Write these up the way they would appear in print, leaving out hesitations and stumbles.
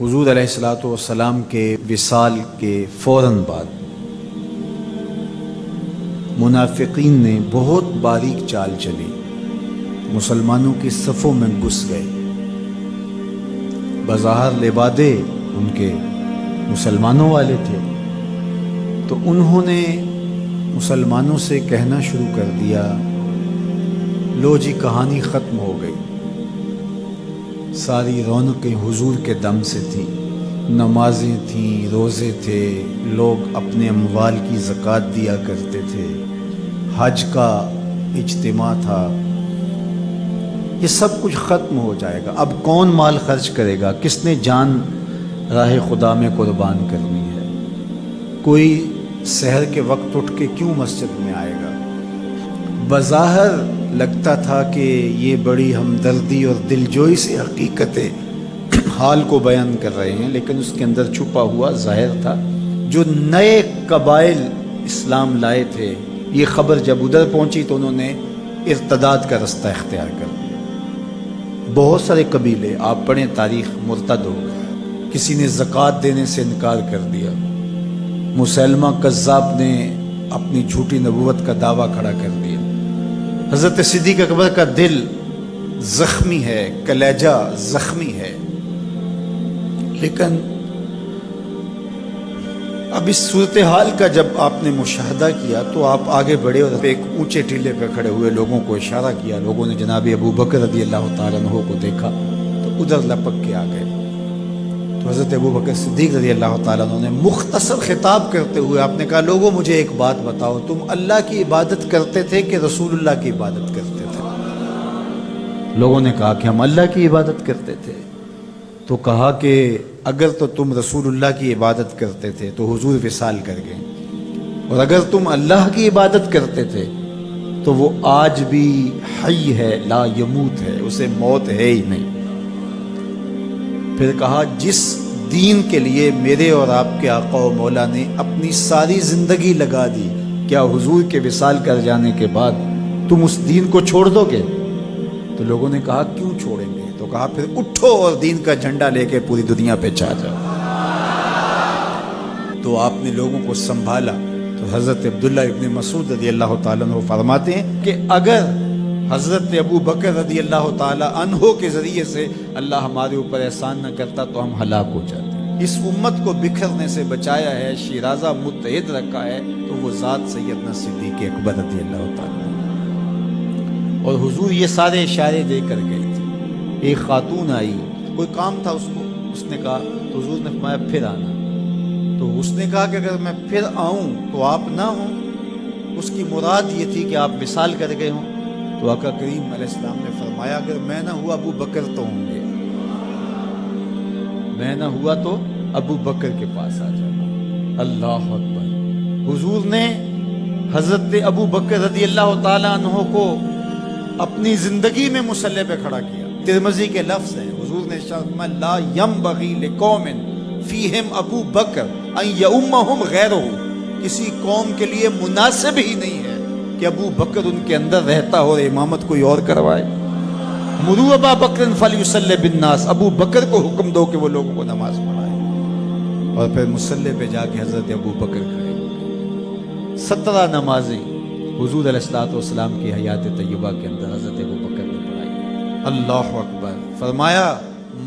حضور علیہ الصلوۃ والسلام کے وصال کے فوراً بعد منافقین نے بہت باریک چال چلی، مسلمانوں کی صفوں میں گھس گئے۔ بظاہر لبادے ان کے مسلمانوں والے تھے، تو انہوں نے مسلمانوں سے کہنا شروع کر دیا، لو جی کہانی ختم ہو گئی، ساری رونقیں حضور کے دم سے تھیں، نمازیں تھیں، روزے تھے، لوگ اپنے اموال کی زکوٰۃ دیا کرتے تھے، حج کا اجتماع تھا، یہ سب کچھ ختم ہو جائے گا۔ اب کون مال خرچ کرے گا؟ کس نے جان راہ خدا میں قربان کرنی ہے؟ کوئی سحر کے وقت اٹھ کے کیوں مسجد میں آئے گا؟ بظاہر لگتا تھا کہ یہ بڑی ہمدردی اور دلجوئی سے حقیقت حال کو بیان کر رہے ہیں، لیکن اس کے اندر چھپا ہوا ظاہر تھا۔ جو نئے قبائل اسلام لائے تھے، یہ خبر جب ادھر پہنچی تو انہوں نے ارتداد کا رستہ اختیار کر دیا۔ بہت سارے قبیلے، آپ پڑھیں تاریخ، مرتد ہو گئے، کسی نے زکوٰۃ دینے سے انکار کر دیا، مسیلمہ کذاب نے اپنی جھوٹی نبوت کا دعویٰ کھڑا کر دیا۔ حضرت صدیق اکبر کا دل زخمی ہے، کلیجہ زخمی ہے، لیکن اب اس صورتحال کا جب آپ نے مشاہدہ کیا تو آپ آگے بڑھے اور ایک اونچے ٹیلے پہ کھڑے ہوئے لوگوں کو اشارہ کیا۔ لوگوں نے جناب ابو بکر رضی اللہ تعالیٰ عنہ کو دیکھا تو ادھر لپک کے آ گئے۔ تو حضرت ابو بکر صدیق رضی اللہ تعالیٰ عنہ نے مختصر خطاب کرتے ہوئے آپ نے کہا، لوگوں مجھے ایک بات بتاؤ، تم اللہ کی عبادت کرتے تھے کہ رسول اللہ کی عبادت کرتے تھے؟ لوگوں نے کہا کہ ہم اللہ کی عبادت کرتے تھے۔ تو کہا کہ اگر تو تم رسول اللہ کی عبادت کرتے تھے تو حضور وصال کر گئے، اور اگر تم اللہ کی عبادت کرتے تھے تو وہ آج بھی حی ہے، لا یموت ہے، اسے موت ہے ہی نہیں۔ پھر کہا، جس دین کے لیے میرے اور آپ کے آقا و مولا نے اپنی ساری زندگی لگا دی، کیا حضور کے وصال کر جانے کے بعد تم اس دین کو چھوڑ دو گے؟ تو لوگوں نے کہا، کیوں چھوڑیں گے؟ تو کہا، پھر اٹھو اور دین کا جھنڈا لے کے پوری دنیا پہ چھا جاؤ۔ تو آپ نے لوگوں کو سنبھالا۔ تو حضرت عبداللہ ابن مسعود رضی اللہ تعالیٰ عنہ فرماتے ہیں کہ اگر حضرت ابو بکر رضی اللہ تعالیٰ عنہ کے ذریعے سے اللہ ہمارے اوپر احسان نہ کرتا تو ہم ہلاک ہو جاتے۔ اس امت کو بکھرنے سے بچایا ہے، شیرازہ متحد رکھا ہے، تو وہ ذات سیدنا صدیق اکبر رضی اللہ تعالیٰ عنہ۔ اور حضور یہ سارے اشارے دے کر گئے تھے۔ ایک خاتون آئی، کوئی کام تھا اس کو، اس نے کہا، تو حضور نے فرمایا پھر آنا۔ تو اس نے کہا کہ اگر میں پھر آؤں تو آپ نہ ہوں، اس کی مراد یہ تھی کہ آپ وصال کر گئے ہوں۔ تو آقا کریم علیہ السلام نے فرمایا، اگر میں نہ ہوا ابو بکر تو ہوں گے، میں نہ ہوا تو ابو بکر کے پاس آ جانا۔ اللہ اکبر۔ حضور نے حضرت ابو بکر رضی اللہ تعالیٰ عنہ کو اپنی زندگی میں مصلی پہ کھڑا کیا۔ ترمذی کے لفظ ہیں، حضور نے ارشاد فرمایا، لا ینبغی لقوم فیہم ابو بکر ان یؤمہم غیرہ، کسی قوم کے لیے مناسب ہی نہیں ہے کہ ابو بکر ان کے اندر رہتا ہو اور امامت کوئی اور کروائے۔ مروا ابا بکر فلیصلی بالناس، ابو بکر کو حکم دو کہ وہ لوگوں کو نماز پڑھائے۔ اور پھر مصلی پہ جا کے حضرت ابو بکر کھڑے ہوئے۔ 17 نمازیں حضور علیہ الصلوۃ والسلام کی حیات طیبہ کے اندر حضرت ابو بکر نے پڑھائی۔ اللہ اکبر۔ فرمایا،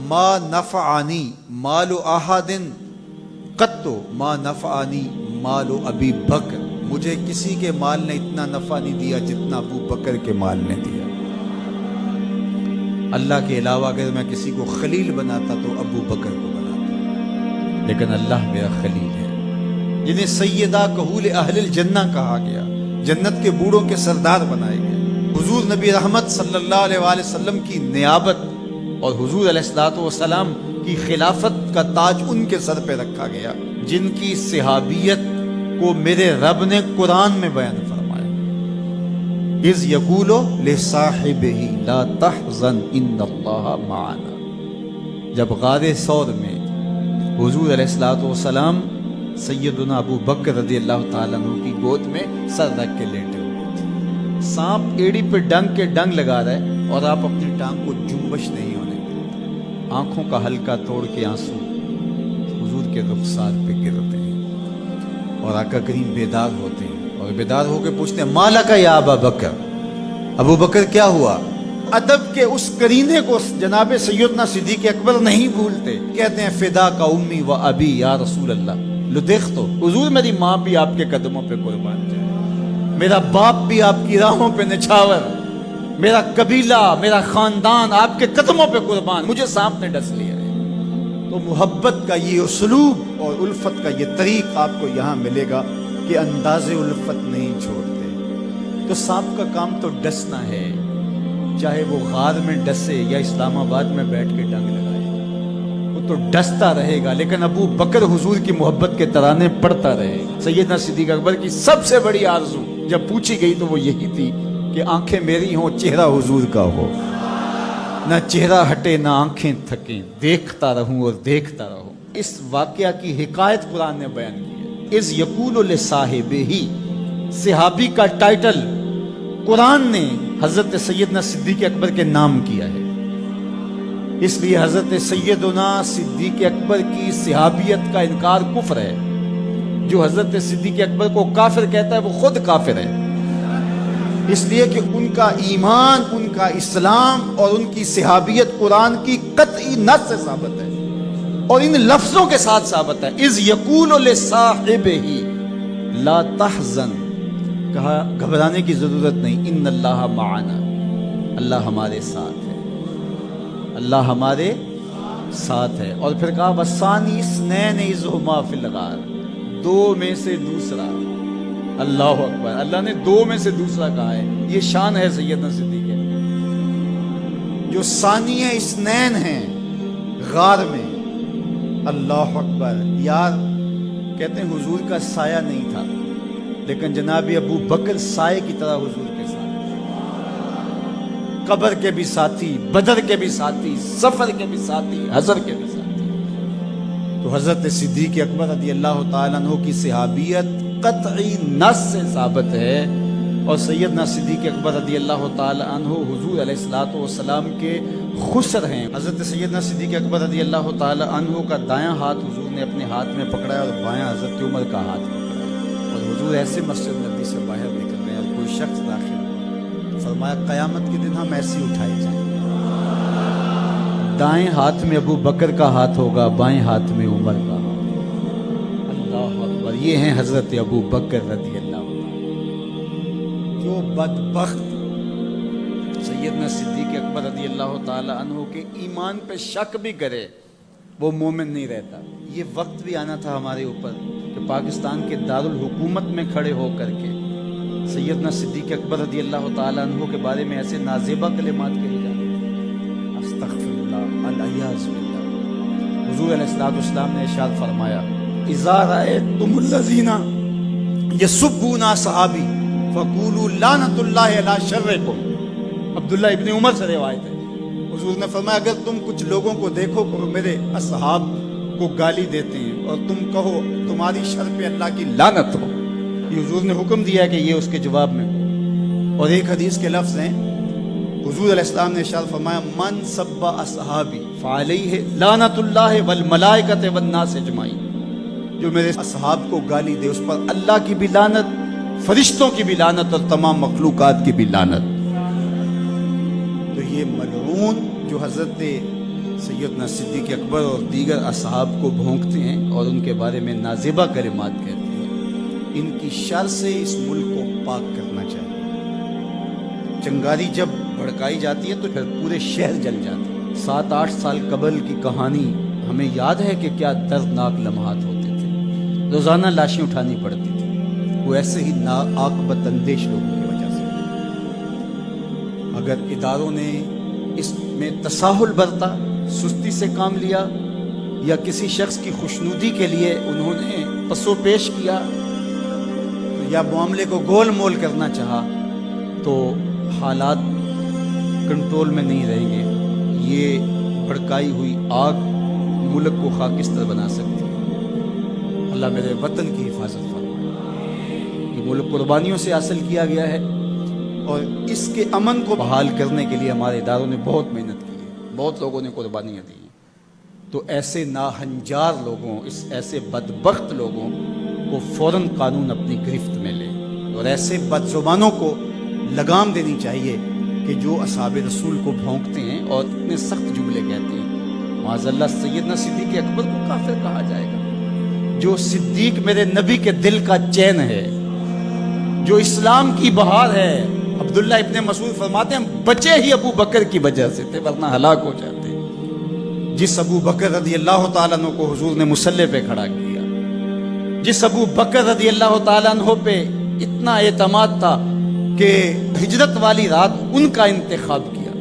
ما نفعنی مال احد قط ما نفعنی مال ابی بکر، مجھے کسی کے مال نے اتنا نفع نہیں دیا جتنا ابو بکر کے مال نے دیا۔ اللہ کے علاوہ اگر میں کسی کو خلیل بناتا تو ابو بکر کو بناتا، لیکن اللہ میرا خلیل ہے، جنہیں سیدہ کہول اہل الجنہ کہا گیا، جنت کے بوڑھوں کے سردار بنائے گئے۔ حضور نبی رحمت صلی اللہ علیہ وآلہ وسلم کی نیابت اور حضور علیہ الصلوۃ والسلام کی خلافت کا تاج ان کے سر پہ رکھا گیا، جن کی صحابیت کو میرے رب نے قرآن میں بیان فرمایا، اذ یقول لصاحبہ لا تحزن ان اللہ معنا۔ جب غار ثور میں حضور علیہ الصلوۃ والسلام سیدنا ابو بکر رضی اللہ تعالیٰ عنہ کی گود میں سر رکھ کے لیٹے ہوئے تھے، سانپ ایڑی پہ ڈنگ کے ڈنگ لگا رہا ہے اور آپ اپنی ٹانگ کو جنبش نہیں ہونے دیتے، آنکھوں کا ہلکا توڑ کے آنسو حضور کے رخسار پہ گرتے ہیں اور آقا کریم بیدار ہوتے ہیں اور بیدار ہو کے پوچھتے ہیں مالا کا یا ابا بکر، ابو بکر کیا ہوا؟ ادب کے اس قرینے کو جناب سیدنا صدیق اکبر نہیں بھولتے، کہتے ہیں فدا کا امی و ابی یا رسول اللہ، لو دیکھ تو حضور میری ماں بھی آپ کے قدموں پہ قربان جائے، میرا باپ بھی آپ کی راہوں پہ نچھاور، میرا قبیلہ میرا خاندان آپ کے قدموں پہ قربان، مجھے سانپ نے ڈس لیا ہے۔ تو محبت کا یہ اسلوب اور الفت کا یہ طریق آپ کو یہاں ملے گا کہ انداز الفت نہیں چھوڑتے۔ تو سانپ کا کام تو ڈسنا ہے، چاہے وہ غار میں ڈسے یا اسلام آباد میں بیٹھ کے ڈنگ لگائے، وہ تو ڈستا رہے گا، لیکن ابو بکر حضور کی محبت کے ترانے پڑھتا رہے گا۔ سیدنا صدیق اکبر کی سب سے بڑی آرزو جب پوچھی گئی تو وہ یہی تھی کہ آنکھیں میری ہوں، چہرہ حضور کا ہو، نہ چہرہ ہٹے نہ آنکھیں تھکیں، دیکھتا رہوں اور دیکھتا رہوں۔ اس واقعہ کی حکایت قرآن نے بیان کی ہے۔ اذ یقول لصاحبہ، صحابی کا ٹائٹل قرآن نے حضرت سیدنا صدیق اکبر کے نام کیا ہے، اس لیے حضرت سیدنا صدیق اکبر کی صحابیت کا انکار کفر ہے۔ جو حضرت صدیق اکبر کو کافر کہتا ہے وہ خود کافر ہے، اس لیے کہ ان کا ایمان، ان کا اسلام اور ان کی صحابیت قرآن کی قطعی نص سے ثابت ہے اور ان لفظوں کے ساتھ ثابت ہے۔ اذ یقول لصاحبہ لا تحزن، کہا گھبرانے کی ضرورت نہیں، ان اللہ معنا، اللہ ہمارے ساتھ ہے، اللہ ہمارے ساتھ ہے۔ اور پھر کہا وَالثَّانِي اثْنَيْنِ إِذْ هُمَا فِي الْغَارِ، دو میں سے دوسرا، اللہ اکبر، اللہ نے دو میں سے دوسرا کہا ہے، یہ شان ہے سیدنا صدیق ہے۔ جو ثانی اثنین ہیں غار میں، اللہ اکبر، یار کہتے ہیں حضور کا سایہ نہیں تھا، لیکن جناب ابو بکر سائے کی طرح حضور کے ساتھ، قبر کے بھی ساتھی، بدر کے بھی ساتھی، سفر کے بھی ساتھی، حضر کے بھی ساتھی۔ تو حضرت صدیق اکبر رضی اللہ تعالیٰ عنہ کی صحابیت قطعی نص سے ثابت ہے، اور سیدنا صدیق اکبر رضی اللہ تعالیٰ عنہ حضور علیہ الصلوۃ والسلام کے خسر ہیں۔ حضرت سیدنا صدیق اکبر رضی اللہ تعالیٰ عنہ کا دایاں ہاتھ حضور نے اپنے ہاتھ میں پکڑا اور بایاں حضرت عمر کا ہاتھ پکڑا، اور حضور ایسے مسجد نبی سے باہر نکل رہے ہیں اور کوئی شخص داخل ہوا، فرمایا قیامت کے دن ہم ایسے اٹھائے جائیں گے، دائیں ہاتھ میں ابو بکر کا ہاتھ ہوگا، بائیں ہاتھ میں عمر کا ہاتھ ہوگا۔ اللہ اکبر، یہ ہیں حضرت ابو بکر رضی اللہ عنہ۔ جو بدبخت سیدنا صدیق اکبر رضی اللہ تعالی عنہ کے ایمان پہ شک بھی کرے وہ مومن نہیں رہتا۔ یہ وقت بھی آنا تھا ہمارے اوپر کہ پاکستان کے دارالحکومت میں کھڑے ہو کر کے سیدنا صدیق اکبر رضی اللہ تعالی عنہ کے بارے میں ایسے نازیبہ کلمات کہے جاتے ہیں، استغفر اللہ، الیاذ باللہ۔ حضور علیہ الصلوۃ والسلام نے ارشاد فرمایا اذا رأیتم الذین یسبون اصحابی فقولوا لعنت اللہ علی شرکم۔ عبداللہ ابن عمر سے روایت ہے، حضور نے فرمایا اگر تم کچھ لوگوں کو دیکھو کہ میرے اصحاب کو گالی دیتے ہیں اور تم کہو تمہاری شر پہ اللہ کی لعنت ہو، یہ حضور نے حکم دیا ہے کہ یہ اس کے جواب میں ہو۔ اور ایک حدیث کے لفظ ہیں، حضور علیہ السلام نے ارشاد فرمایا من سب اصحابی فعلیہ لعنت اللہ والملائکۃ والناس اجمعین، جو میرے اصحاب کو گالی دے اس پر اللہ کی بھی لعنت، فرشتوں کی بھی لعنت اور تمام مخلوقات کی بھی لعنت۔ تو یہ ملعون جو حضرت سیدنا صدیق اکبر اور دیگر اصحاب کو بھونکتے ہیں اور ان کے بارے میں نازیبہ کلمات کہتے ہیں، ان کی شر سے اس ملک کو پاک کرنا چاہیے۔ چنگاری جب بھڑکائی جاتی ہے تو پھر پورے شہر جل جاتے ہیں۔ 7-8 سال قبل کی کہانی ہمیں یاد ہے کہ کیا دردناک لمحات ہوتے تھے، روزانہ لاشیں اٹھانی پڑتی تھی، وہ ایسے ہی ناعاقبت اندیش لوگوں کی وجہ سے۔ اگر اداروں نے اس میں تساہل برتا، سستی سے کام لیا، یا کسی شخص کی خوشنودی کے لیے انہوں نے پس و پیش کیا یا معاملے کو گول مول کرنا چاہا، تو حالات کنٹرول میں نہیں رہیں گے۔ یہ بھڑکائی ہوئی آگ ملک کو خاکستر بنا سکتی ہے۔ اللہ میرے وطن کی حفاظت فرمائے۔ یہ ملک قربانیوں سے حاصل کیا گیا ہے، اور اس کے امن کو بحال کرنے کے لیے ہمارے اداروں نے بہت محنت کی ہے، بہت لوگوں نے قربانیاں دی ہیں۔ تو ایسے ناہنجار لوگوں، ایسے بدبخت لوگوں کو فوراً قانون اپنی گرفت میں لے، اور ایسے بد زبانوں کو لگام دینی چاہیے کہ جو اصحاب رسول کو بھونکتے ہیں اور اتنے سخت جملے کہتے ہیں۔ معاذ اللہ سیدنا صدیق اکبر کو کافر کہا جائے گا؟ جو صدیق میرے نبی کے دل کا چین ہے، جو اسلام کی بہار ہے۔ عبداللہ ابن مسعود فرماتے ہیں ہم بچے ہی ابو بکر کی وجہ سے تھے، ورنہ ہلاک ہو جاتے۔ جس ابو بکر رضی اللہ تعالیٰ عنہ کو حضور نے مصلی پہ کھڑا کیا، جس ابو بکر رضی اللہ تعالیٰ عنہ پہ اتنا اعتماد تھا کہ ہجرت والی رات ان کا انتخاب کیا،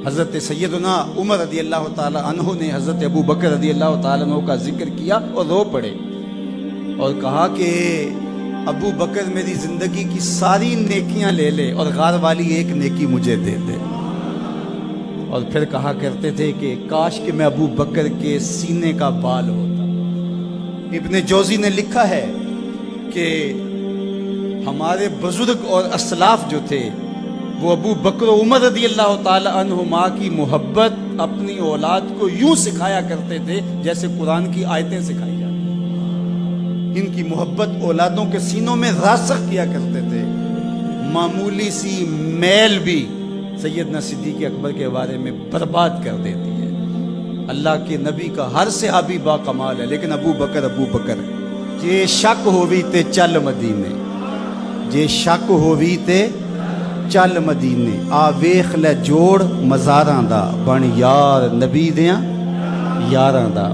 حضرت سیدنا عمر رضی اللہ تعالیٰ عنہ نے حضرت ابو بکر رضی اللہ تعالیٰ عنہ کا ذکر کیا اور رو پڑے اور کہا کہ ابو بکر میری زندگی کی ساری نیکیاں لے لے اور غار والی ایک نیکی مجھے دے دے۔ اور پھر کہا کرتے تھے کہ کاش کہ میں ابو بکر کے سینے کا بال ہوتا۔ ابن جوزی نے لکھا ہے کہ ہمارے بزرگ اور اسلاف جو تھے وہ ابو بکر و عمر رضی اللہ تعالی عنہما کی محبت اپنی اولاد کو یوں سکھایا کرتے تھے جیسے قرآن کی آیتیں سکھائی جاتی۔ ان کی محبت اولادوں کے سینوں میں راسخ کیا کرتے تھے۔ معمولی سی میل بھی سیدنا صدیق اکبر کے بارے میں برباد کر دیتی ہے۔ اللہ کے نبی کا ہر صحابی با کمال ہے، لیکن ابو بکر جے شک ہووی تے چل مدینے، جے شک ہووی تے چل مدینے، آ ویخ لے جوڑ مزاراں دا، بن یار نبی دیاں یاراں دا۔